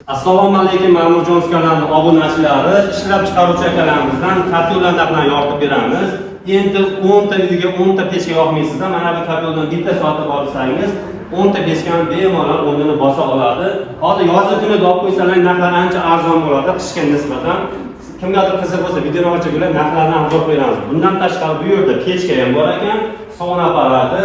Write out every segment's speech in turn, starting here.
Assalomu alaykum Ma'murjon kanali obunachilari, ishlab chiqaruvchi akalarimizdan karto'nlarni bilan yoritib beramiz. Endi 10 ta uyga 10 ta pechka yoqmaysizda, mana bu kartondan bitta sotib olsangiz 10 ta pechkani bemalol o'rnini bosa oladi. Hozir yozda kunida olib qo'ysalar narxlar ancha arzon bo'ladi, qishga nisbatan. Kimgadir qiziq bo'lsa, videoni ochinglar, narxlarni arzon qo'yamiz. Bundan tashqari bu yerda pechka ham bor ekan, sovuq apparati,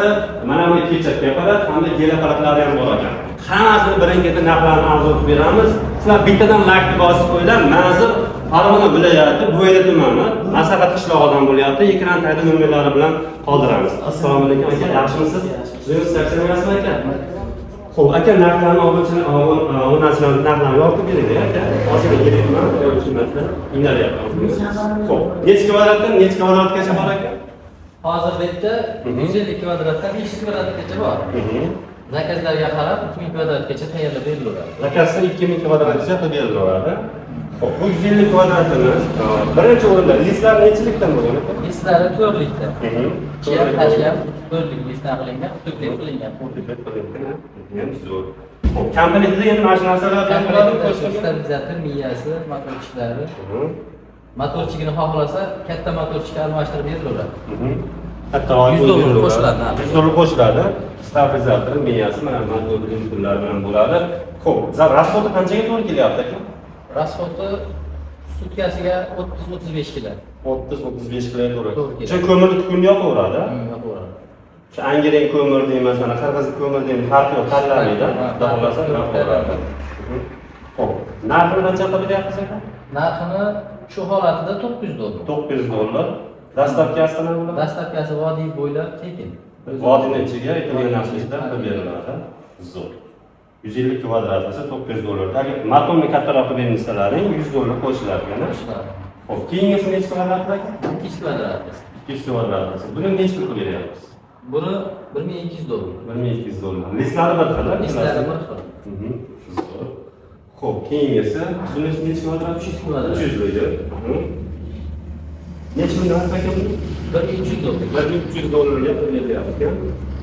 mana bu pechka apparat hamda gel apparatlari ham bor ekan. Hammasini birin-ketin narxlarni arzon qilib beramiz. Sizlar bittadan like bosib qo'yinglar. Manzil Farg'ona viloyati Bo'yra tumani, Maslahat qishlog'idan bo'lyapti. Ekran tagida nomerlari bilan qoldiramiz. Assalomu alaykum aka, yaxshimisiz? Siz yaxshimisizmi aka? Xo'p, aka narxlarni o'rnatishlarni narxlarni yoritib bering aka. Hozirga kelayman, o'rnatishlar inglaryapmiz. Xo'p, necha kvadratdan necha kvadratgacha bor aka? Hozir bitta 150 kvadratdan 500 kvadratgacha bor. Zakazlarga qarab 2000 kvadratgacha tayyorlab beriladi. Zakazda 2000 kvadratgacha qilib beriladi. Xo'p, bu 150 kvadratimiz birinchi o'rinda listlar nechilikdan bo'lgan ekan? Listlari 4 likdan. Keyin tashlab 4 lik listlar qilingan, tuplet qilingan. Tuplet qilingan. Ham zo'r. Xo'p, komplektda endi mana shu narsalar bilan bo'ladi. Stabilizator, miyasi, motorchiklari. Motorchigini xohlasa, katta motorchikka almashtirib beriladi. $100 qo'shiladi. $100 qo'shiladi. Stabilizator, miyasi, mana motor pullar bilan bo'ladi. Xo'p, rasxodi qanchaga to'g'ri kelyapti aka? Rasxodi sutkasiga 30-35 kilo. 30-35 kilo to'g'ri. Shu ko'mirni tukunni yoqaveradi. Yoqaveradi. Shu angren ko'mir deymiz, mana qirg'iz ko'mir deymiz, farqi yo'q, tanlamaydi. Xudo xolasa yoqaveradi. Xo'p, narxini qancha qilib beryapsiz aka? Narxini shu holatida $900. $900. Dastlabkasi qanaqa bo'ladi? Dastlabkasi vodiy bo'ylab tekin. Vodiyning ichiga etilgan narsalar qilib beriladi. Zo'r. 150 kvadrat esa $900. Agar matonni kattaroq qilib bersalaring $100 qo'shiladi yana. Xo'p, keyingisi necha kvadrat aka? 200 kvadrat. 200 kvadrat. Buni necha pul beryapsiz? Buni $1200. $1200. Listlari bir xil. Listlari bir xil. Zo'r. Xo'p, keyingisi bunisi necha kvadrat? 300 kvadrat. 300 lik. Necha ming narx aka buni? $1300. $1300 qilib beryapti.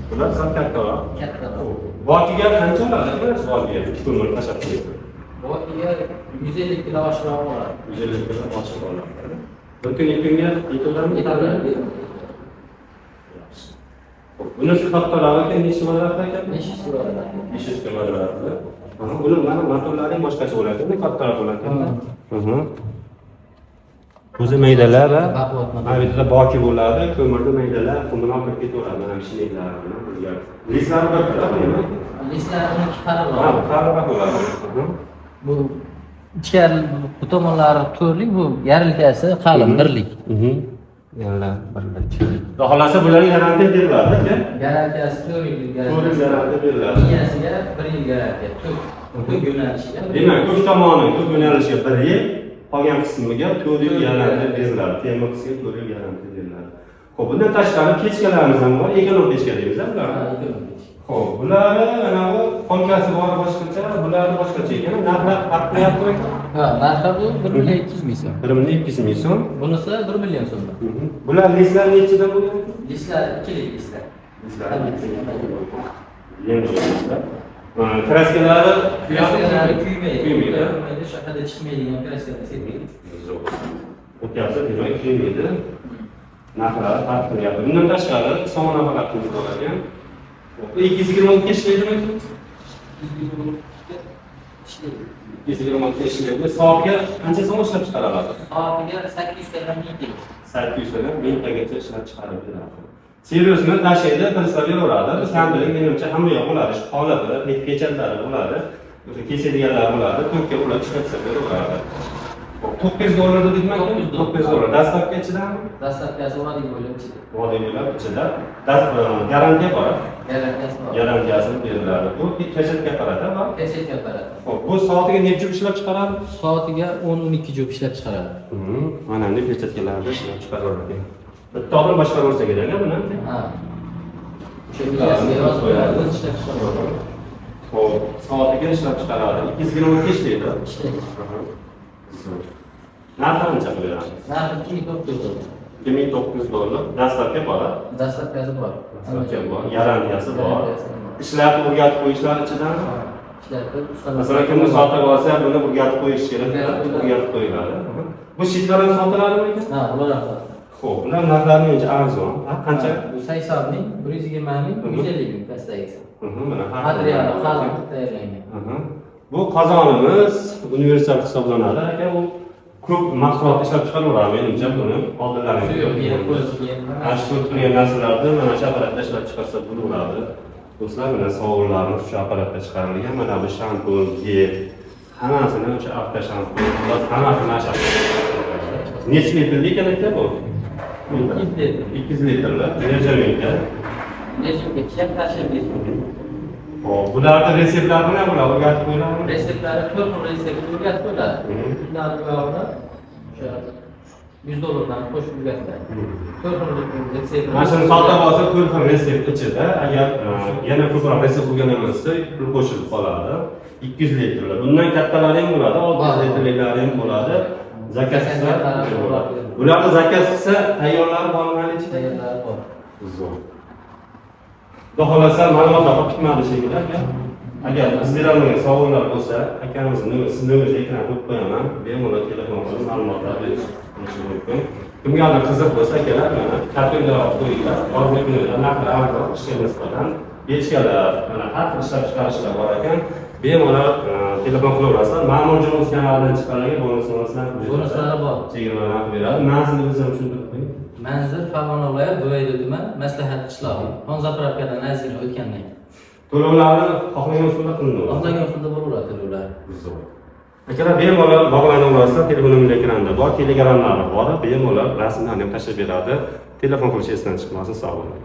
Bular sal kattaroq. Kattaroq. Vokiga qancha oladi? Vokiga ko'mir tashab qo'yasiz. Vokiga 150 kilo oshiroq oladi. 150 kilo oshiq oladi. Bir kun kunga yetaveradi. Yetaveradi. Bunisi kattarog'i necha kvadrat ekan? 500 kvadrat. 500 kvadrat. Buni mana motorlari boshqacha bo'ladi, kattaroq bo'ladi. O'zi maydalar va mana bu yerda boki bo'ladi, ko'mirda maydalar, ko'mirni olib ketaveradi, mana shu sheylar bilan birga. Listlari bir xil. Listlari 12 qariroq. Ha, qariroq bo'ladi. Bu ichkari bu tomonlari to'rlik, bu yarilkasi qalin birlik. Yalla birlik. Xudo xolasa bularga garantiya beriladi, aka. Garantiyasi 4 yil garantiya beriladi. Miyasiga 1 yil garantiya. Ko'p yo'nalishiga. Demak, ko'p tomoni ko'p yo'nalishiga 1 yil, qolgan qismiga 4 yil garantiya beriladi. Temir qismiga 4 yil garantiya beriladi. Xo'p, bundan tashqari pechkalarimiz ham bor. Ekonom pechka deymiz, bular. Xo'p, bularni mana bu qonkasi bor boshqacha, bularni boshqacha ekan. Narxlar farq qilyapti ekan. Ha, narxi bu 1.200 ming so'm. 1.200 ming so'm. Bunisi 1 million so'm. Bular listlar nechidan bo'lgan? Listlar 2 lik listlar. Kraskalari kuymaydi. Shaharda chiqmaydigan kraskalar sepilgan. O'tkazsa, demak kuymaydi. Narxlar farq qilyapti. Bundan tashqari so'mona apparatimiz bor ekan. 220 ga ishlaydimi? 220 ga ishlaydi. Soatga qancha so'm ishlab chiqaradi? Soatiga 800 tadan 1000 ta. 800 tadan 1000 tagacha ishlab chiqarib beradi. Servisni tashlaydi, pristav beraveradi. Biz ham biling, menimcha hamma yoq bo'ladi. Shu holati, pechanlari bo'ladi. O'sha kesadiganlar bo'ladi. To'kka ular chiqarsa beraveradi. $900 dedikmi? $900. Dastlabkachidami? Dastlabkasi vodiy bo'ylab ichida. Vodiy bo'ylab ichida. Garantiya bor. Garantiyasi bor. Garantiyasi beriladi. Bu pechatga apparati bor. Pechatga apparat. Xo'p, bu soatiga necha jup ishlab chiqaradi? Soatiga 10-12 jup ishlab chiqaradi. Mana endi pechatkalarni ishlab chiqaradi. Bitta odam boshqarib olsa kerak-a buni? Ha. Shu miyasiga yozib qo'yadi, o'zi ishlab chiqaradi. Xo'p, soatiga ishlab chiqaradi. 220 ga ishlaydi. Ishlaydi. Narxi qancha qo'yasiz? Narxi $2900. $2900. Dastlabki bor. Dastlabkasi bor. Garantiyasi bor. Ishlarni o'rgatib qo'yishlar ichidan ishlarida Masalan, kimni sotib olsa, buni burgatib qo'yish kerak. Burgatib qo'yiladi. Bu shitlar ham sotiladimi ekan? Ha, ular ham sotadi. Xo'p, ular narxlari mencha arzon. Qancha? Bu 80 ming, 120 ming, 150 ming pastdagisi. Mana Materiali qalin tayyorlangan. Bu qozonimiz universal hisoblanadi. Aka, u ko'p mahsulot ishlab chiqaraveradi menimcha buni oldinlaringizga. Suyuq yer qo'yilgan. Ashkur qilgan narsalarni mana shu apparatda ishlab chiqarsa bo'laveradi. Do'stlar, mana sovunlarni shu apparatda chiqarilgan. Mana bu shampun, gel, hammasini o'sha avtoshampun, hammasini ashab. Necha litrli ekan aka bu? 200 litrlar. Necha mingga? Necha mingga kim tashib beradi? Hop, bularning retseptlari nima bo'ladi? O'rgatib qo'yiladi. Reseptlari 4 xil resept o'rgatib qo'yiladi. Ular bo'yog'ida o'sha $100 dan qo'shib o'rgatadi. 4 xil resept. Mana shuni sotib olsa 4 xil resept ichida, agar yana ko'proq resept bo'lgan bo'lsa, pul qo'shilib qoladi. 200 litrlar. Bundan kattalari ham bo'ladi, 600 litrliklari ham bo'ladi. Zakaz qilsa bo'ladi. Bularni zakaz qilsa tayyorlari bormi halicha? Tayyorlari bor. Zo'r. Xudo xolasa ma'lumotlar bitmadi shekilli aka. Agar izlarining savollar bo'lsa, akamizni sizni o'zi ekran qo'yib qo'yaman. Bemalol telefon qilib ma'lumotlar berish mumkin. Kimgadir qiziq bo'lsa, akalar mana kartonlar qo'yinglar. Hozirgi kunda narxlar arzon ishga nisbatan bechkalar, mana har xil ishlab chiqarishlar bor ekan. Bemalol telefon qilaverasizlar. Ma'mur Jones kanalidan chiqarilgan bonuslari bor. Chegirmalar beradi. Manzilni o'zim tushuntirib qo'ying. Manzil Farg'ona viloyat Bo'yayda tuman maslahat qishlog'i. Xonzapravkadan ozgina o'tgandan keyin. To'lovlarni xohlagan usulda qilinadi. Xohlagan usulda bo'laveradi to'lovlar. Zo'r. Akalar bemalol bog'lanaverasizlar, telefonimiz ekranda bor, telegramlari bor, bemalol rasmlarni ham tashlab beradi. Telefon qilish esdan chiqmasin, sog' bo'ling.